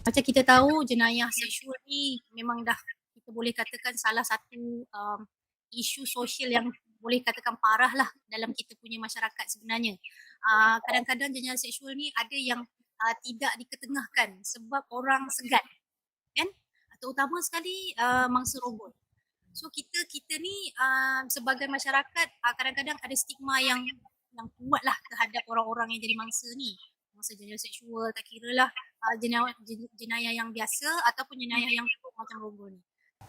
Macam kita tahu jenayah seksual ni memang dah kita boleh katakan salah satu isu sosial yang boleh katakan parah lah dalam kita punya masyarakat sebenarnya. Kadang-kadang jenayah seksual ni ada yang tidak diketengahkan sebab orang segan, kan? Terutama sekali mangsa rogol. So kita ni sebagai masyarakat kadang-kadang ada stigma yang kuat lah terhadap orang-orang yang jadi mangsa ni. Mangsa jenayah seksual, tak kira lah jenayah yang biasa ataupun jenayah yang macam rogol ni.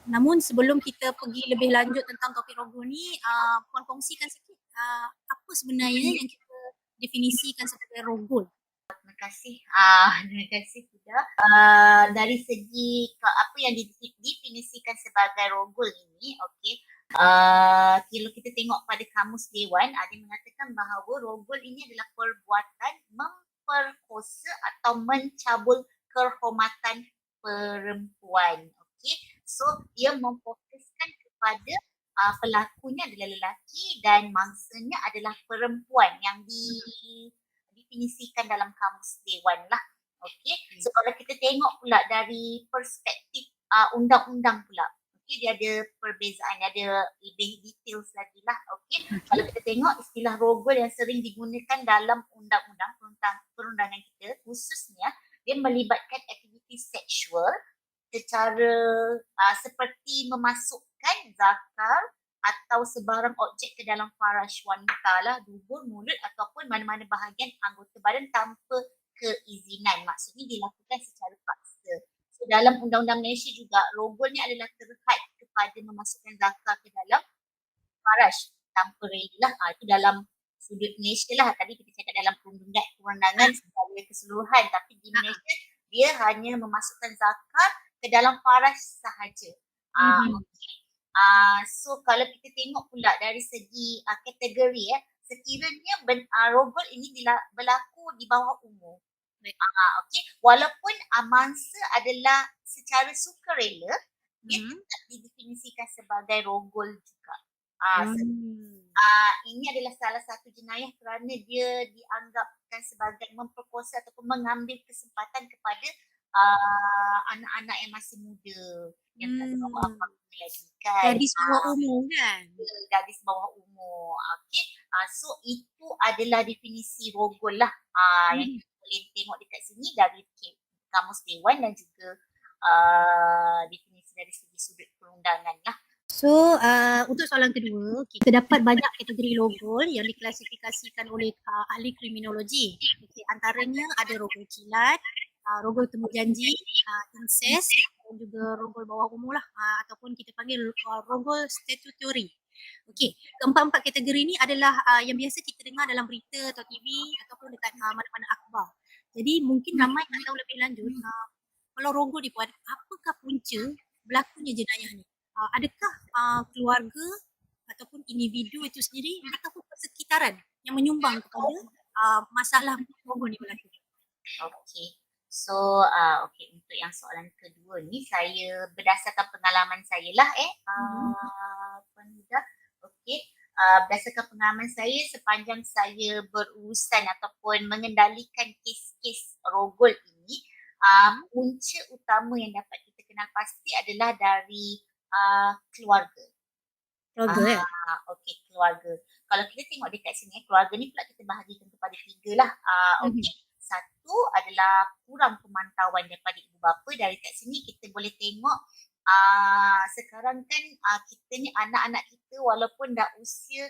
Namun sebelum kita pergi lebih lanjut tentang topik rogol ni, Puan kongsikan sikit apa sebenarnya yang kita definisikan sebagai rogol. Terima kasih. Terima kasih Huda. Dari segi apa yang didefinisikan sebagai rogol ini, okey. Kalau kita tengok pada kamus Dewan, ada mengatakan bahawa rogol ini adalah perbuatan memperkosa atau mencabul kehormatan perempuan. Okey. So dia memfokuskan kepada pelakunya adalah lelaki dan mangsanya adalah perempuan yang definisikan dalam kamus Dewan lah. Okey. So kalau kita tengok pula dari perspektif undang-undang pula. Okey, dia ada perbezaan, ada lebih details lagi lah. Okey. Kalau kita tengok istilah rogol yang sering digunakan dalam undang-undang perundangan kita, khususnya dia melibatkan aktiviti seksual secara seperti memasukkan zakar atau sebarang objek ke dalam faraj wanita lah, dubur, mulut ataupun mana-mana bahagian anggota badan tanpa keizinan. Maksudnya dilakukan secara paksa. So dalam Undang-Undang Malaysia juga, rogol ni adalah terkait kepada memasukkan zakar ke dalam faraj tanpa rela lah. Itu dalam sudut Malaysia lah. Tadi kita cakap dalam perundangan secara keseluruhan. Tapi di Malaysia, dia hanya memasukkan zakar ke dalam faraj sahaja. Okay. So kalau kita tengok pula dari segi kategori sekiranya rogol ini berlaku di bawah umur. Okay. Walaupun mangsa adalah secara sukarela, dia tetap didefinisikan sebagai rogol juga. Ini adalah salah satu jenayah kerana dia dianggapkan sebagai memperkosa ataupun mengambil kesempatan kepada anak-anak yang masih muda, yang tak ada apa-apa lagi kan. Gadis bawah umur kan? Gadis bawah umur. Okay. So itu adalah definisi rogol lah yang kita boleh tengok dekat sini dari kamus Dewan dan juga definisi dari segi sudut perundangan lah. So untuk soalan kedua, kita dapat banyak kategori rogol yang diklasifikasikan oleh ahli kriminologi. Okay, antaranya ada rogol kilat, rogol temu janji, incest dan juga rogol bawah umur lah, ataupun kita panggil rogol statutory. Okey, keempat-empat kategori ni adalah yang biasa kita dengar dalam berita atau TV ataupun dekat mana-mana akhbar. Jadi mungkin ramai nak tahu lebih lanjut, kalau rogol ni Puan, apakah punca berlakunya jenayah ni? Adakah keluarga ataupun individu itu sendiri ataupun persekitaran yang menyumbang kepada masalah rogol ni berlaku? Okey. So, untuk yang soalan kedua ni, saya berdasarkan pengalaman saya lah Puan Huda. Okey. Berdasarkan pengalaman saya sepanjang saya berurusan ataupun mengendalikan kes-kes rogol ini, punca utama yang dapat kita kenal pasti adalah dari keluarga. Keluarga Okey, keluarga. Kalau kita tengok dekat sini, keluarga ni pula kita bahagikan kepada 3 lah. Okey. Satu adalah kurang pemantauan daripada ibu bapa. Dari kat sini kita boleh tengok sekarang kan kita ni anak-anak kita walaupun dah usia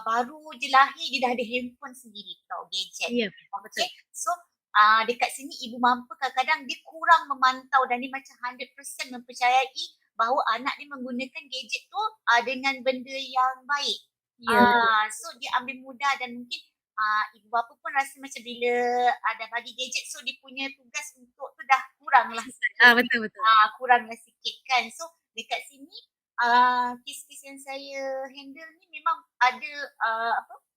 baru je lahir, dia dah ada handphone sendiri tau, gadget. Ya, okay. So dekat sini ibu bapa kadang-kadang dia kurang memantau dan dia macam 100% mempercayai bahawa anak dia menggunakan gadget tu dengan benda yang baik. So dia ambil mudah dan mungkin ibu bapa pun rasa macam bila ada bagi gadget, so dia punya tugas untuk tu dah kurang lah sikit. Betul. Kurang lah sikit kan. So dekat sini kes-kes yang saya handle ni memang ada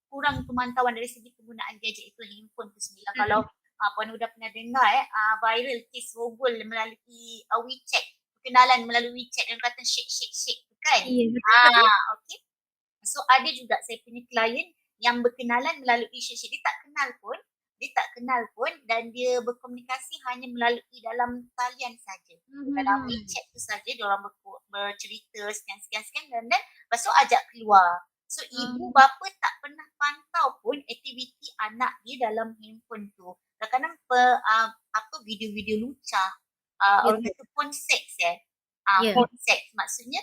kurang pemantauan dari segi penggunaan gadget itu, handphone tu sendiri. Kalau Puan Huda pernah dengar viral kes rogol melalui WeChat, perkenalan melalui WeChat yang kata shake tu kan. Okay. So ada juga saya punya klien yang berkenalan melalui share. Dia tak kenal pun, dia tak kenal pun dan dia berkomunikasi hanya melalui dalam talian saja. Dalam WeChat tu saja diorang bercerita sekian-sekian dan lepas tu ajak keluar. So ibu bapa tak pernah pantau pun aktiviti anak dia dalam handphone tu. Kadang-kadang video-video lucah, orang kata phone sex phone sex maksudnya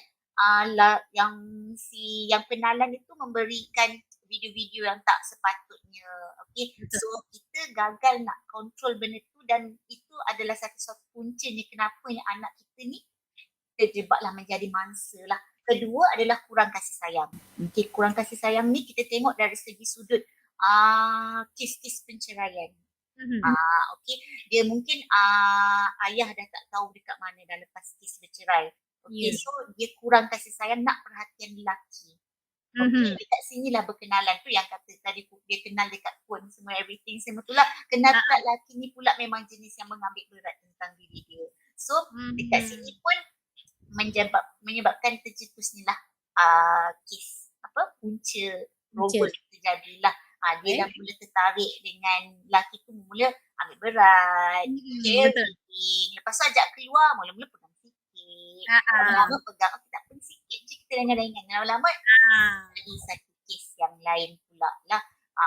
yang kenalan itu memberikan video-video yang tak sepatutnya. Okay. So kita gagal nak kontrol benda tu dan itu adalah satu puncanya kenapa yang anak kita ni terjebaklah menjadi mangsa lah. Kedua adalah kurang kasih sayang. Okay, kurang kasih sayang ni kita tengok dari segi sudut kes-kes penceraian. Okay, dia mungkin ayah dah tak tahu dekat mana dah lepas kes bercerai. Okay, so dia kurang kasih sayang, nak perhatian lelaki. Okay, dekat sinilah berkenalan tu yang kata tadi dia kenal dekat phone semua everything semua tu lah. Kenal pula lelaki ni pula memang jenis yang mengambil berat tentang diri dia. So dekat sini pun menyebabkan tercetusnya lah kes punca rogol terjadilah. Dia dah mula tertarik dengan lelaki tu, mula ambil berat, caring. Lepas tu ajak keluar, mula-mula pegang sikit. Lama-lama pegang, tak pun sikit je kita dengan-dengan. Lama-lama jadi satu kes yang lain pula lah.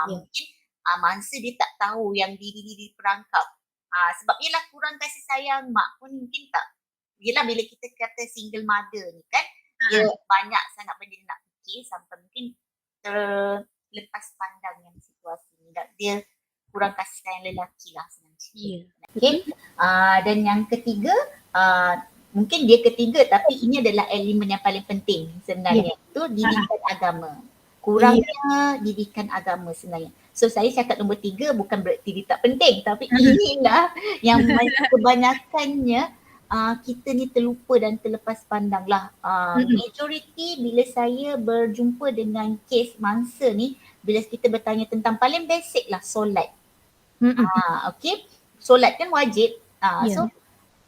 Mungkin mangsa dia tak tahu yang diri perangkap. Sebab ialah kurang kasih sayang mak pun mungkin tak. Yelah bila kita kata single mother ni kan, dia banyak sangat benda dia nak fikir sampai mungkin lepas pandang yang situasi ni. Dia kurang kasih sayang lelaki lah sebenarnya. Okay. Dan yang ketiga, mungkin dia ketiga tapi ini adalah elemen yang paling penting sebenarnya. Itu didikan agama. Kurangnya didikan agama sebenarnya. So saya cakap nombor 3 bukan berarti dia tak penting, tapi inilah yang kebanyakannya kita ni terlupa dan terlepas pandang lah. Majoriti bila saya berjumpa dengan kes mangsa ni, bila kita bertanya tentang paling basic lah solat. Okay, solat kan wajib. So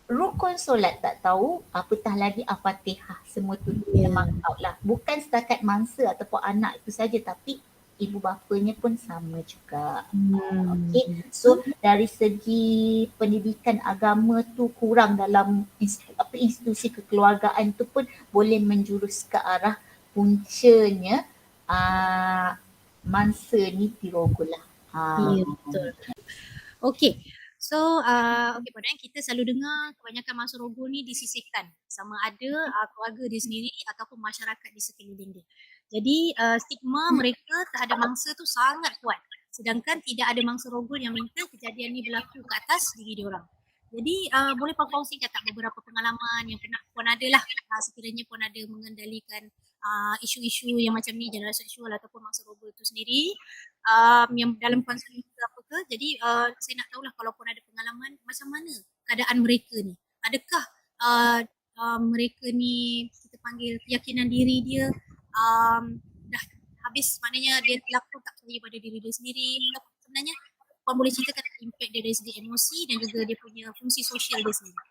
rukun solat tak tahu, apatah lagi Al-Fatihah, semua tu memang out lah. Bukan setakat mangsa ataupun anak itu saja, tapi ibu bapanya pun sama juga. Okay, so dari segi pendidikan agama tu kurang dalam institusi kekeluargaan tu pun boleh menjurus ke arah puncanya mangsa ni dirogol lah. Betul. Okay. So, padahal kita selalu dengar kebanyakan mangsa rogol ni disisihkan sama ada keluarga dia sendiri ataupun masyarakat di sekeliling dia. Jadi, stigma mereka terhadap mangsa tu sangat kuat. Sedangkan tidak ada mangsa rogol yang minta kejadian ni berlaku ke atas diri diorang. Jadi, boleh Puan kongsikan tak beberapa pengalaman yang pernah Puan ada lah sekiranya Puan ada mengendalikan isu-isu yang macam ni, generasi seksual ataupun mangsa rogol itu sendiri, yang dalam konseling ke apa ke. Jadi saya nak tahulah kalau Puan ada pengalaman macam mana keadaan mereka ni. Adakah mereka ni kita panggil keyakinan diri dia dah habis, maknanya dia terlaku tak percaya pada diri dia sendiri, ataupun sebenarnya Puan boleh ceritakan impact dia dari segi emosi dan juga dia punya fungsi sosial dia sendiri.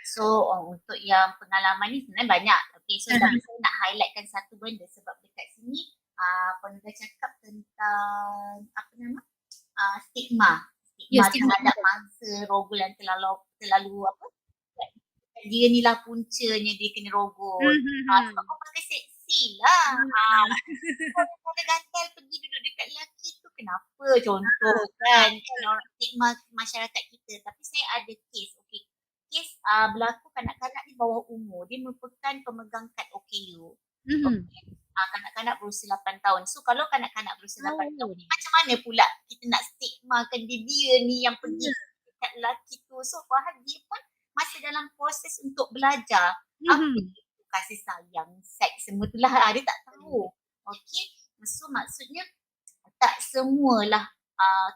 So untuk yang pengalaman ni sebenarnya banyak. Okay, so tapi saya nak highlightkan satu benda sebab dekat sini Puan dah cakap tentang stigma terhadap mangsa rogol yang terlalu dia ni lah puncanya dia kena rogol. Sebab kau pakai seksi lah. Kau dah gatal pergi duduk dekat lelaki tu kenapa, contoh kan stigma masyarakat kita. Tapi saya ada kes, kes berlaku kanak-kanak di bawah umur. Dia merupakan pemegang kad OKU. Kanak-kanak berusia 8 tahun. So kalau kanak-kanak berusia 8 tahun ni macam mana pula kita nak stigmakan dia ni yang pergi dekat lelaki tu. So faham dia pun masih dalam proses untuk belajar. Apa itu kasih sayang, seks semua tu lah. Dia tak tahu. Okay. So maksudnya tak semualah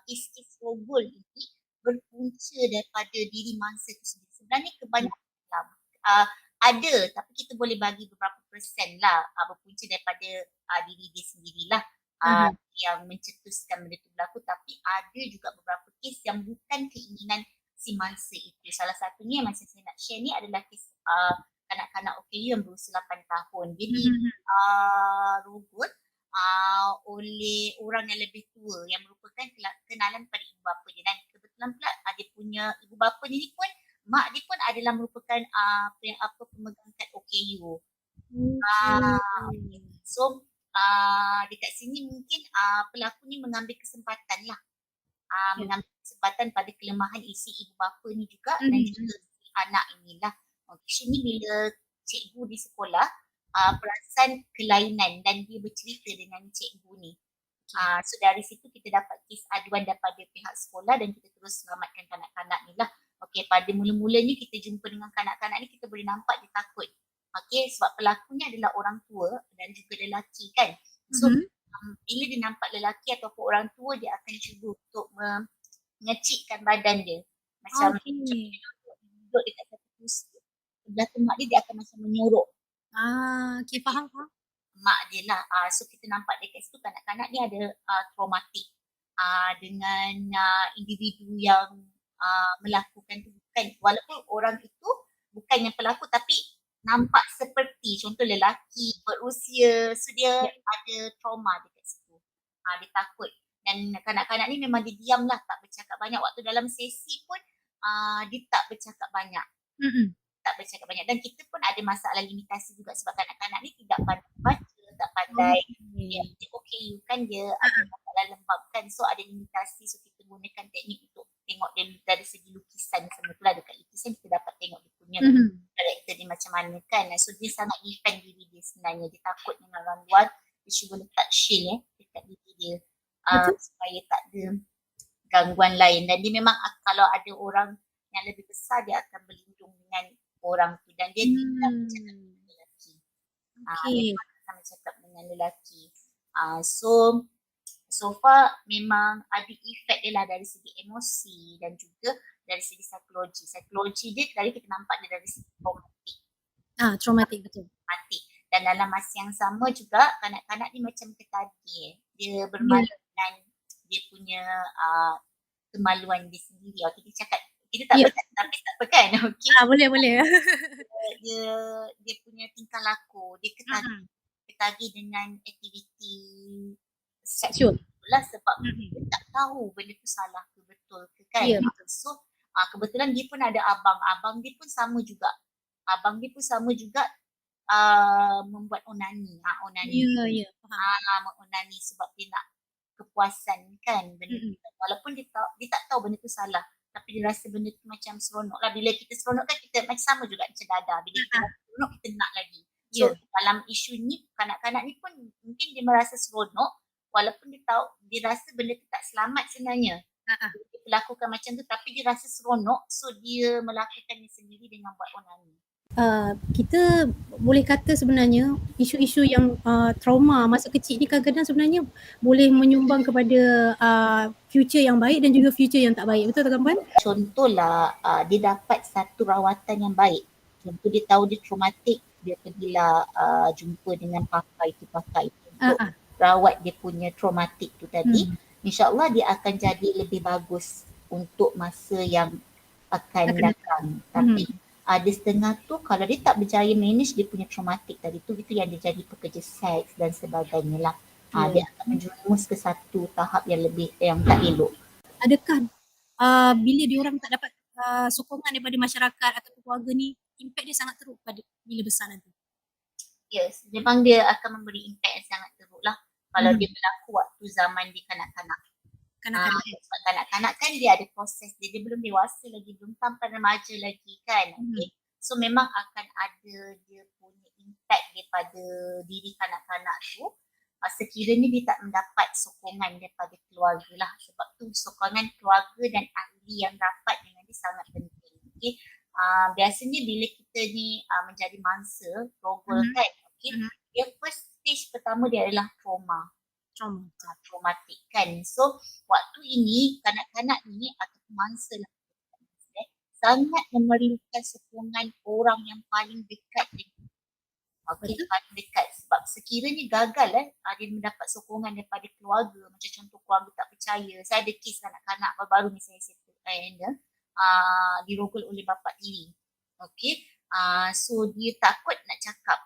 kes-kes rogol ini berpunca daripada diri mangsa itu sendiri. Sebenarnya kebanyakan ada, tapi kita boleh bagi beberapa persen lah berpunca daripada diri dia sendirilah yang mencetuskan benda itu berlaku. Tapi ada juga beberapa kes yang bukan keinginan si mangsa itu. Salah satunya yang masih saya nak share ni adalah kes kanak-kanak OKU yang berusia 8 tahun. Jadi rogol oleh orang yang lebih tua yang merupakan kenalan pada ibu bapa dia. Dan kebetulan pula dia punya ibu bapa ni pun, mak dia pun adalah merupakan pemegang kad OKU. Okey. So dekat sini mungkin pelakon ni mengambil kesempatan lah. Ya. Mengambil kesempatan pada kelemahan isi ibu bapa ni juga dan juga si anak inilah. Okay, ni bila cikgu di sekolah perasan kelainan dan dia bercerita dengan cikgu ni. So dari situ kita dapat kes aduan daripada pihak sekolah dan kita terus selamatkan kanak-kanak ni lah. Okay, pada mula-mulanya kita jumpa dengan kanak-kanak ni kita boleh nampak dia takut. Okay, sebab pelakunya adalah orang tua dan juga lelaki kan. So bila dia nampak lelaki ataupun orang tua, dia akan cuba untuk mengecikkan badan dia. Macam duduk dekat satu kursi, sebelah tu mak dia akan macam menyorok. Okay, faham. Mak dia lah. So kita nampak dekat situ kanak-kanak ni ada traumatik dengan individu yang melakukan tu bukan, walaupun orang itu bukan yang pelaku tapi nampak seperti contoh lelaki berusia, so dia ada trauma dekat situ. Dia takut dan kanak-kanak ni memang dia diam lah, tak bercakap banyak. Waktu dalam sesi pun dia tak bercakap banyak. Tak bercakap banyak dan kita pun ada masalah limitasi juga sebab kanak-kanak ni tidak pandai baca, tak pandai dia OKU kan, dia ada masalah lembab kan, so ada limitasi. So kita gunakan teknik untuk tengok dia dari segi lukisan. Sama tu lah dekat lukisan kita dapat tengok dia punya karakter dia macam mana kan. So dia sangat defend diri dia sebenarnya, dia takut dengan gangguan, dia cuba letak shield dekat diri dia supaya tak ada gangguan lain. Dan dia memang kalau ada orang yang lebih besar dia akan berlindung dengan orang tu dan dia tidak bercakap dengan lelaki. Dia akan bercakap dengan lelaki. So far memang ada efek dia lah dari segi emosi dan juga dari segi psikologi. Psikologi dia tadi kita nampak dia dari segi traumatik. Traumatik betul. Dan dalam masa yang sama juga kanak-kanak ni macam ketagih. Dia bermalu dengan dia punya kemaluan dia sendiri. Kita cakap kita tak berkat, tapi tak apa kan? Okay. Boleh. Dia punya tingkah laku, dia ketagih dengan aktiviti seksual lah sebab dia tak tahu benda tu salah ke betul ke kan. So kebetulan dia pun ada abang dia pun sama juga. Abang dia pun sama juga membuat onani. Onani sebab dia nak kepuasan kan benda tu. Walaupun dia tak tahu benda tu salah, tapi dia rasa benda tu macam seronok lah. Bila kita seronok kan kita macam sama juga macam dada. Bila kita rasa seronok kita nak lagi. So dalam isu ni kanak-kanak ni pun mungkin dia merasa seronok walaupun dia rasa benda tu tak selamat sebenarnya. Dia melakukan macam tu tapi dia rasa seronok, so dia melakukannya sendiri dengan buat onani. Kita boleh kata sebenarnya isu-isu yang trauma masa kecil ni kadang-kadang sebenarnya boleh menyumbang kepada future yang baik dan juga future yang tak baik. Betul tak Puan? Contohlah dia dapat satu rawatan yang baik. Contoh dia tahu dia traumatik, dia pergilah jumpa dengan pakar itu untuk rawat dia punya traumatik tu tadi. InsyaAllah dia akan jadi lebih bagus untuk masa yang akan datang. Tapi ada setengah tu kalau dia tak berjaya manage dia punya traumatik tadi tu, itu yang dia jadi pekerja seks dan sebagainya lah. Dia akan menjerumus ke satu tahap yang lebih yang tak elok. Adakah bila diorang tak dapat sokongan daripada masyarakat atau keluarga ni, impact dia sangat teruk pada bila besar nanti? Yes, memang dia akan memberi impact yang sangat teruk lah kalau dia berlaku waktu zaman dia kanak-kanak. Sebab kanak-kanak kan dia ada proses dia belum dewasa lagi, belum sampai remaja lagi kan. So memang akan ada dia punya impact daripada diri kanak-kanak tu sekiranya dia tak mendapat sokongan daripada keluarga lah. Sebab tu sokongan keluarga dan ahli yang rapat dengan dia sangat penting. Biasanya bila kita ni menjadi mangsa rogol kan, dia first stage pertama dia adalah traumatik kan. So waktu ini kanak-kanak ni atau mangsa lah sangat memerlukan sokongan orang yang paling dekat dengan paling dekat. Sebab sekiranya gagal dia mendapat sokongan daripada keluarga, macam contoh keluarga tak percaya. Saya ada kes kanak-kanak baru-baru ni saya dirogol oleh bapa tiri. So dia takut nak cakap,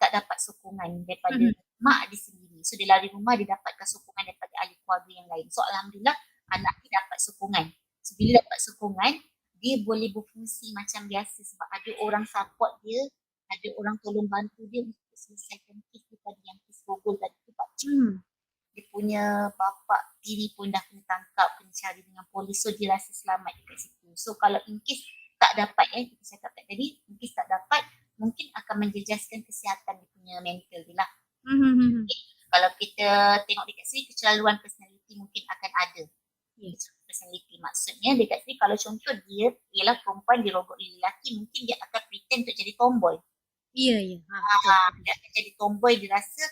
tak dapat sokongan daripada mak dia sendiri. So dia lari rumah, dia dapatkan sokongan daripada ahli keluarga yang lain. So alhamdulillah anak ni dapat sokongan. So bila dapat sokongan, dia boleh berfungsi macam biasa sebab ada orang support dia, ada orang tolong bantu dia untuk selesaikan kes dia tadi yang kes rogol tadi tu Pak Cik. Dia punya bapa tiri pun dah kena tangkap, kena cari dengan polis. So dia rasa selamat dekat situ. So kalau in case tak dapat kita cakap tadi, in case tak dapat, mungkin akan menjejaskan kesihatan dia punya mental dia lah. Kalau kita tengok dekat sini, kecelaluan personality mungkin akan ada. Personality maksudnya dekat sini kalau contoh dia ialah perempuan dirogok oleh lelaki, mungkin dia akan pretend untuk jadi tomboy. Ya, ya. Betul. Dia akan jadi tomboy, dia rasa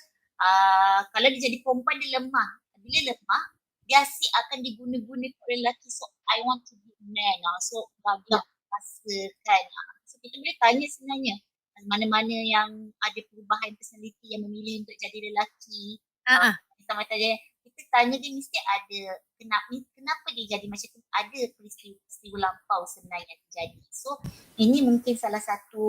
kalau dia jadi perempuan dia lemah. Bila lemah, dia asyik akan diguna-guna oleh lelaki. So I want to be a man. So bagi rasakan. So kita boleh tanya sebenarnya mana-mana yang ada perubahan personality yang memilih untuk jadi lelaki. Sama tanya, kita tanya dia mesti ada kenapa dia jadi macam tu, ada peristiwa lampau sebenarnya terjadi. So ini mungkin salah satu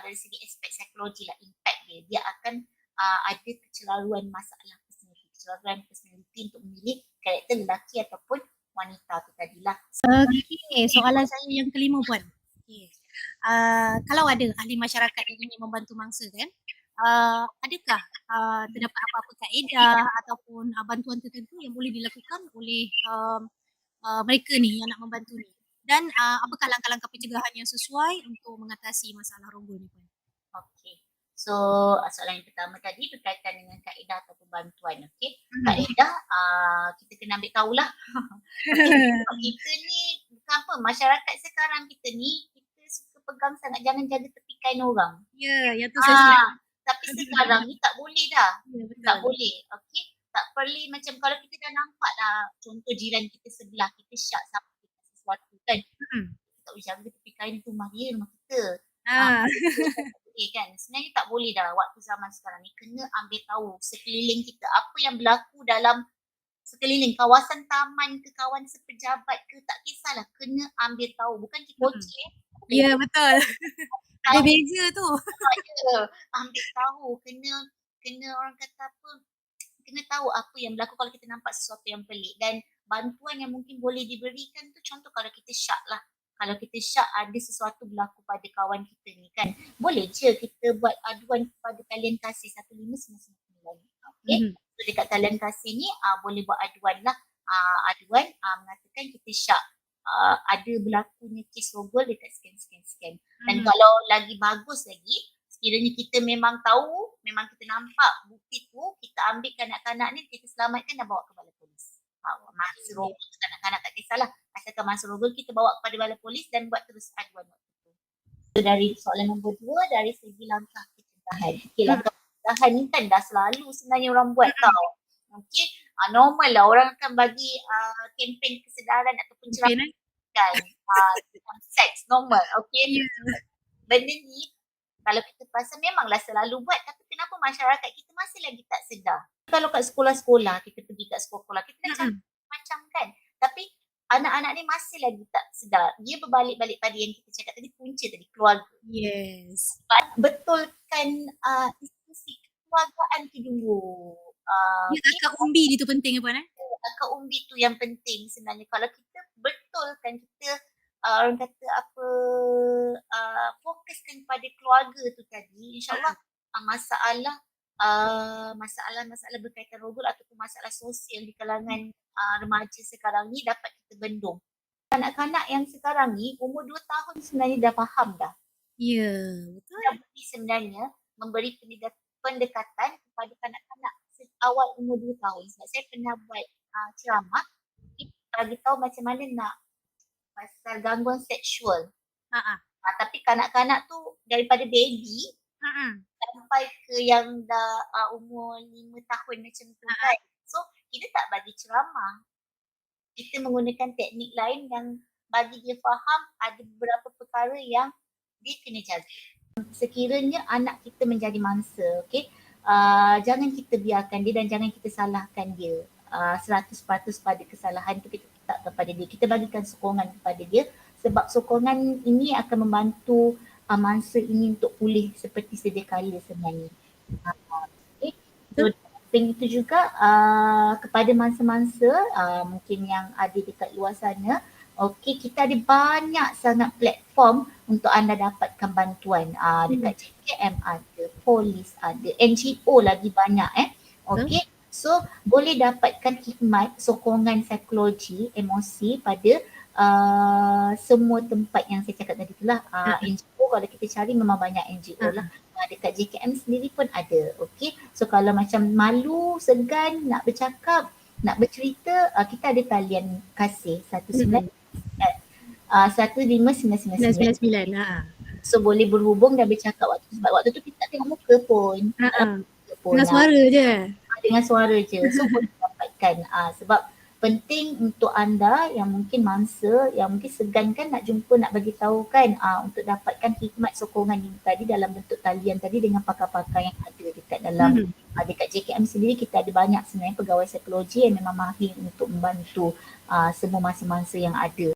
dari segi aspek psikologi lah, impact dia. Dia akan ada kecelaruan masalah personality, kecelaruan personality untuk memilih karakter lelaki ataupun wanita tu tadilah. Okay, soalan saya yang kelima Puan. Okay. Kalau ada ahli masyarakat yang ingin membantu mangsa kan, adakah terdapat apa-apa kaedah ataupun bantuan tertentu yang boleh dilakukan oleh mereka ni yang nak membantu ni? Dan apakah langkah-langkah pencegahan yang sesuai untuk mengatasi masalah rogol ni Puan? Okay. So soalan yang pertama tadi berkaitan dengan kaedah ataupun bantuan. Okay. Kaedah kita kena ambil tahulah. Kita ni bukan apa, masyarakat sekarang kita ni kita suka pegang sangat, jangan jaga tepi kain orang. Ya, yang tu saya tapi sekarang ni tak boleh dah. betul. Tak boleh. Okay. Tak perlu macam kalau kita dah nampak dah contoh jiran kita sebelah, kita syak sama sesuatu kan. Kita tak boleh jaga tepi kain tu, rumah dia, rumah kita. Kan. Sebenarnya tak boleh dah waktu zaman sekarang ni. Kena ambil tahu sekeliling kita apa yang berlaku dalam sekeliling kawasan taman ke, kawan sepejabat ke, tak kisahlah, kena ambil tahu. Bukan kikocik. Ya, betul. Ada beza tu. Ambil tahu, kena orang kata apa, kena tahu apa yang berlaku kalau kita nampak sesuatu yang pelik. Dan bantuan yang mungkin boleh diberikan tu, contoh kalau kita syak lah. Kalau kita syak ada sesuatu berlaku pada kawan kita ni kan, boleh je kita buat aduan kepada talian kasih 1599. Okay. So dekat talian kasih ni boleh buat aduan lah. Aduan mengatakan kita syak ada berlakunya kes rogol dekat sekian. Dan kalau lagi bagus lagi, sekiranya kita memang tahu, memang kita nampak bukti tu, kita ambil kanak-kanak ni, kita selamatkan dan bawa ke balai polis. Masa rogol kanak-kanak tak kisahlah, asalkan masa rogol kita bawa kepada balai polis dan buat terus aduan waktu tu. So dari soalan nombor 2, dari segi langkah pencegahan. Okay, langkah pencegahan ni kan dah selalu sebenarnya orang buat tau. Okay, normal lah orang akan bagi kempen kesedaran atau pencerahan tentang seks, normal. Okay, benda ni kalau kita perasan memanglah selalu buat, tapi kenapa masyarakat kita masih lagi tak sedar? Kalau kat sekolah-sekolah, kita pergi kat sekolah, kita dah cakap macam kan, tapi anak-anak ni masih lagi tak sedar. Dia berbalik-balik pada yang kita cakap tadi, punca tadi, keluarga. Yes. Betulkan institusi kekeluargaan tu dulu. Akak umbi ni tu penting Puan Akak umbi tu yang penting sebenarnya. Kalau kita betulkan, kita orang kata apa, fokuskan pada keluarga tu tadi, insyaAllah masalah berkaitan rogol ataupun masalah sosial di kalangan remaja sekarang ni dapat kita bendung. Kanak-kanak yang sekarang ni umur 2 tahun sebenarnya dah faham dah. Ya, betul. Dah boleh sebenarnya memberi pendekatan kepada kanak-kanak awal umur 2 tahun. Sebab saya pernah buat ceramah, bagi tahu macam mana nak pasal gangguan seksual. Tapi kanak-kanak tu daripada baby sampai ke yang dah umur 5 tahun macam tu kan. So kita tak bagi ceramah. Kita menggunakan teknik lain yang bagi dia faham ada beberapa perkara yang dia kena jaga. Sekiranya anak kita menjadi mangsa, okay, jangan kita biarkan dia dan jangan kita salahkan dia 100% pada kesalahan tu kita letak kepada dia. Kita bagikan sokongan kepada dia sebab sokongan ini akan membantu mangsa ini untuk pulih seperti sedia kala sebenarnya. Okay. So samping itu juga kepada mangsa-mangsa mungkin yang ada dekat luar sana, okey, kita ada banyak sangat platform untuk anda dapatkan bantuan. Dekat JKM ada, polis ada, NGO lagi banyak okey. So boleh dapatkan khidmat sokongan psikologi, emosi pada semua tempat yang saya cakap tadi itulah. NGO kalau kita cari memang banyak NGO lah. Dekat JKM sendiri pun ada. Okey. So kalau macam malu, segan nak bercakap, nak bercerita, kita ada talian kasih 15999. So boleh berhubung dan bercakap sebab waktu tu kita tak tengok muka pun. Dengan suara je. Dengan suara je. So boleh dapatkan sebab penting untuk anda yang mungkin mangsa, yang mungkin segan kan nak jumpa, nak bagi tahu kan untuk dapatkan khidmat sokongan ini tadi dalam bentuk talian tadi dengan pakar-pakar yang ada dekat dalam dekat JKM sendiri. Kita ada banyak sebenarnya pegawai psikologi yang memang mahir untuk membantu semua mangsa-mangsa yang ada.